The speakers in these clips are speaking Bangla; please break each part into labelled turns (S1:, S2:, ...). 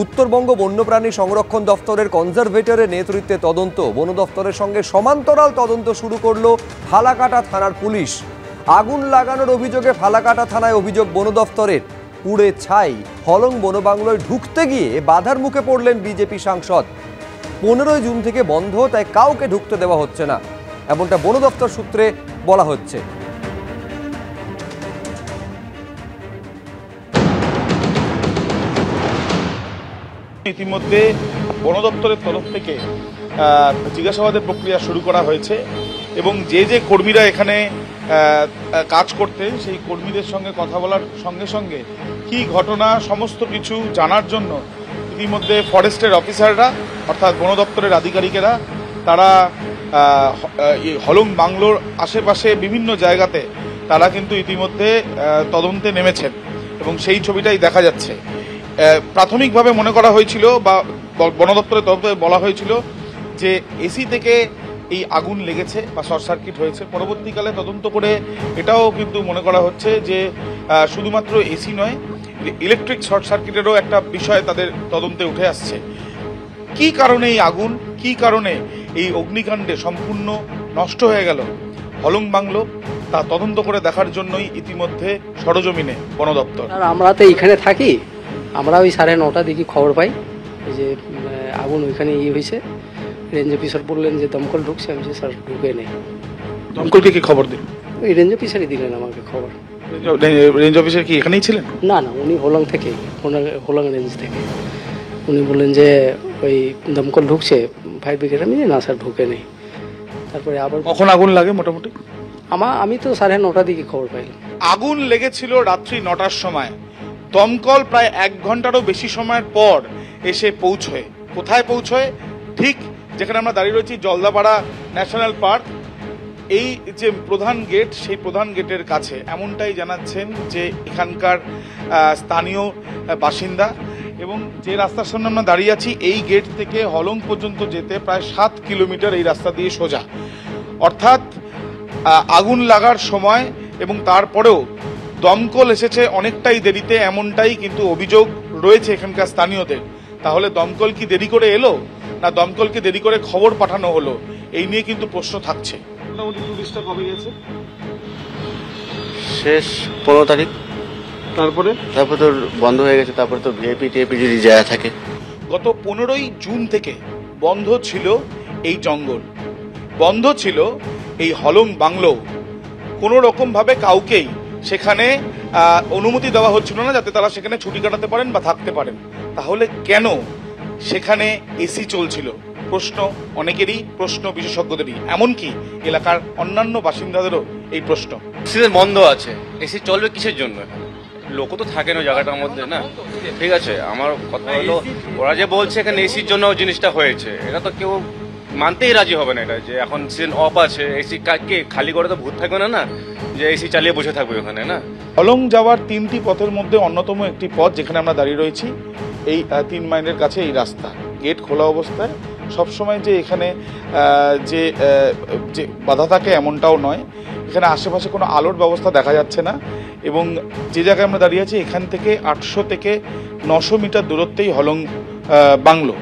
S1: উত্তরবঙ্গ বন্যপ্রাণী সংরক্ষণ দফতরের কনজারভেটরের নেতৃত্বে তদন্ত, বন দফতরের সঙ্গে সমান্তরাল তদন্ত শুরু করলো ফালাকাটা থানার পুলিশ। আগুন লাগানোর অভিযোগে ফালাকাটা থানায় অভিযোগ বন দফতরের। পুড়ে ছাই হলং বনবাংলোয় ঢুকতে গিয়ে বাধার মুখে পড়লেন বিজেপি সাংসদ। 15 জুন থেকে বন্ধ, তাই কাউকে ঢুকতে দেওয়া হচ্ছে না, এমনটা বন দফতর সূত্রে বলা হচ্ছে।
S2: ইতিমধ্যে বন দপ্তরের তরফ থেকে জিজ্ঞাসাবাদের প্রক্রিয়া শুরু করা হয়েছে এবং যে যে কর্মীরা এখানে কাজ করতেন সেই কর্মীদের সঙ্গে কথা বলার সঙ্গে সঙ্গে কি ঘটনা সমস্ত কিছু জানার জন্য ইতিমধ্যে ফরেস্টের অফিসাররা অর্থাৎ বন দপ্তরের আধিকারিকেরা তারা হলং বাংলোর আশেপাশে বিভিন্ন জায়গাতে তারা কিন্তু ইতিমধ্যে তদন্তে নেমেছেন এবং সেই ছবিটাই দেখা যাচ্ছে। প্রাথমিকভাবে মনে করা হয়েছিল বা বন দপ্তরের তরফে বলা হয়েছিল যে এসি থেকে এই আগুন লেগেছে বা শর্ট সার্কিট হয়েছে। পরবর্তীকালে তদন্ত করে এটাও কিন্তু মনে করা হচ্ছে যে শুধুমাত্র এসি নয়, ইলেকট্রিক শর্ট সার্কিটেরও একটা বিষয় তাদের তদন্তে উঠে আসছে। কি কারণে এই আগুন, কি কারণে এই অগ্নিকাণ্ডে সম্পূর্ণ নষ্ট হয়ে গেল হলং বাংলো, তা তদন্ত করে দেখার জন্যই ইতিমধ্যে সরজমিনে বন দপ্তর।
S3: আমরা তো এখানে থাকি, আমরা ওই 9:30 দিকে খবর পাই যে আগুন ওইখানে হয়েছে। রেঞ্জ অফিসার বললেন যে দমকল ঢুকছে, আমি স্যার ঢুকে নেই।
S2: দমকলকে কি খবর দিন?
S3: ওই রেঞ্জ অফিসারই দিলেন আমাকে খবর।
S2: রেঞ্জ অফিসার কি এখানেই ছিলেন?
S3: না, উনি হোলং থেকে, হোলং রেঞ্জ থেকে। উনি বললেন যে ওই দমকল ঢুকছে, ফায়ার ব্রিগেড। আমি না স্যার ঢুকে নেই। তারপরে আবার
S2: কখন আগুন লাগে মোটামুটি?
S3: আমি তো 9:30 দিকে খবর পাইলাম।
S2: আগুন লেগেছিল রাত্রি 9টার সময়। দমকল প্রায় 1 ঘন্টারও বেশি সময়ের পর এসে পৌঁছয়। কোথায় পৌঁছয়? ঠিক যেখানে আমরা দাঁড়িয়ে রয়েছি, জলদাপাড়া ন্যাশনাল পার্ক, এই যে প্রধান গেট, সেই প্রধান গেটের কাছে। এমনটাই জানাচ্ছেন যে এখানকার স্থানীয় বাসিন্দা। এবং যে রাস্তার সামনে আমরা দাঁড়িয়ে আছি, এই গেট থেকে হলং পর্যন্ত যেতে প্রায় 7 কিলোমিটার এই রাস্তা দিয়ে সোজা। অর্থাৎ আগুন লাগার সময় এবং তারপরেও দমকল এসেছে অনেকটাই দেরিতে, এমনটাই কিন্তু অভিযোগ রয়েছে এখানকার স্থানীয়দের। তাহলে দমকল কি দেরি করে এলো, না দমকলকে দেরি করে খবর পাঠানো হলো, এই নিয়ে কিন্তু প্রশ্ন থাকছে। মোটামুটি পুলিশটা কবে গেছে?
S4: শেষ 15 তারিখ।
S2: তারপরে
S4: তো বন্ধ হয়ে গেছে। তারপরে তো ভিআইপি টিআইপি যদি যায় থাকে।
S2: গত 15 জুন থেকে বন্ধ ছিল এই জঙ্গল, বন্ধ ছিল এই হলং বাংলো। কোনো রকমভাবে কাউকেই সেখানে অনুমতি দেওয়া হচ্ছিল না যাতে তারা সেখানে ছুটি কাটাতে পারেন বা থাকতে পারেন। তাহলে কেন সেখানে এসি চলছিল? প্রশ্ন অনেকেরই, প্রশ্ন বিশেষজ্ঞদেরই, এমনকি এলাকার অন্যান্য বাসিন্দাদেরও এই প্রশ্ন।
S5: সিজন বন্ধ আছে, এসি চলবে কিসের জন্য? লোক তো থাকে না জায়গাটার মধ্যে, না? ঠিক আছে, আমার কথা হলো ওরা যে বলছে এখানে এসির জন্য জিনিসটা হয়েছে, এটা তো কেউ মানতেই রাজি হবে না। এটা যে এখন সিজন অফ আছে, এসি কে খালি করে তো ভূত থাকবে না, যে এসি চালিয়ে বসে থাকবে ওখানে, না?
S2: হলং যাওয়ার 3টি পথের মধ্যে অন্যতম একটি পথ যেখানে আমরা দাঁড়িয়ে রয়েছি, এই 3 মাইলের কাছে এই রাস্তা। গেট খোলা অবস্থায় সবসময় যে এখানে যে বাধা থাকে এমনটাও নয়। এখানে আশেপাশে কোনো আলোর ব্যবস্থা দেখা যাচ্ছে না এবং যে জায়গায় আমরা দাঁড়িয়ে আছি এখান থেকে 800 থেকে 900 মিটার দূরত্বেই হলং বাংলো।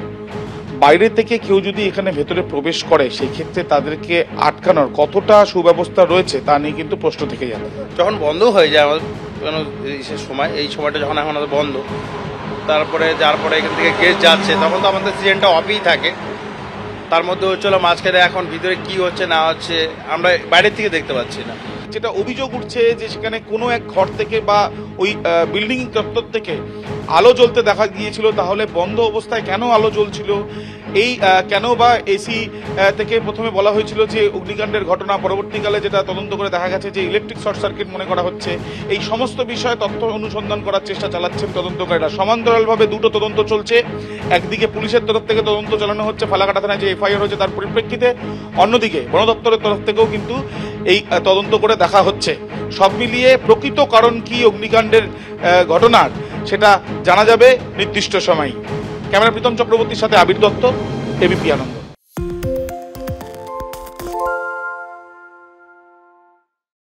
S2: বাইরে থেকে কেউ যদি এখানে ভেতরে প্রবেশ করে, সেই ক্ষেত্রে তাদেরকে আটকানোর কতটা সুব্যবস্থা রয়েছে তা নিয়ে কিন্তু প্রশ্ন থেকে যাবে।
S5: যখন বন্ধ হয়ে যায় আমাদের সময়, এই সময়টা যখন এখন বন্ধ, তারপরে যার পরে এখান থেকে গেস্ট যাচ্ছে, তখন তো আমাদের সিজনটা অফই থাকে। তার মধ্যে চলো মাঝখানে এখন ভিতরে কি হচ্ছে না হচ্ছে আমরা বাইরের থেকে দেখতে পাচ্ছি না।
S2: যেটা অভিযোগ উঠছে যে সেখানে কোনো এক ঘর থেকে বা ওই বিল্ডিং চত্বর থেকে আলো জ্বলতে দেখা গিয়েছিল। তাহলে বন্ধ অবস্থায় কেন আলো জ্বলছিল? এই কেন বা এসি থেকে প্রথমে বলা হয়েছিল যে অগ্নিকাণ্ডের ঘটনা, পরবর্তীকালে যেটা তদন্ত করে দেখা গেছে যে ইলেকট্রিক শর্ট সার্কিট মনে করা হচ্ছে। এই সমস্ত বিষয়ে তথ্য অনুসন্ধান করার চেষ্টা চালাচ্ছেন তদন্তকারীরা। সমান্তরালভাবে দুটো তদন্ত চলছে। একদিকে পুলিশের তরফ থেকে তদন্ত চালানো হচ্ছে ফালাকাটা থানায় যে এফআইআর হয়েছে তার পরিপ্রেক্ষিতে, অন্যদিকে বন দপ্তরের তরফ থেকেও কিন্তু এই তদন্ত করে দেখা হচ্ছে। সব মিলিয়ে প্রকৃত কারণ কি অগ্নিকাণ্ডের ঘটনার, সেটা জানা যাবে নির্দিষ্ট সময়। ক্যামেরা প্রীতম চক্রবর্তীর সাথে আবির দত্ত, এবিপি আনন্দ।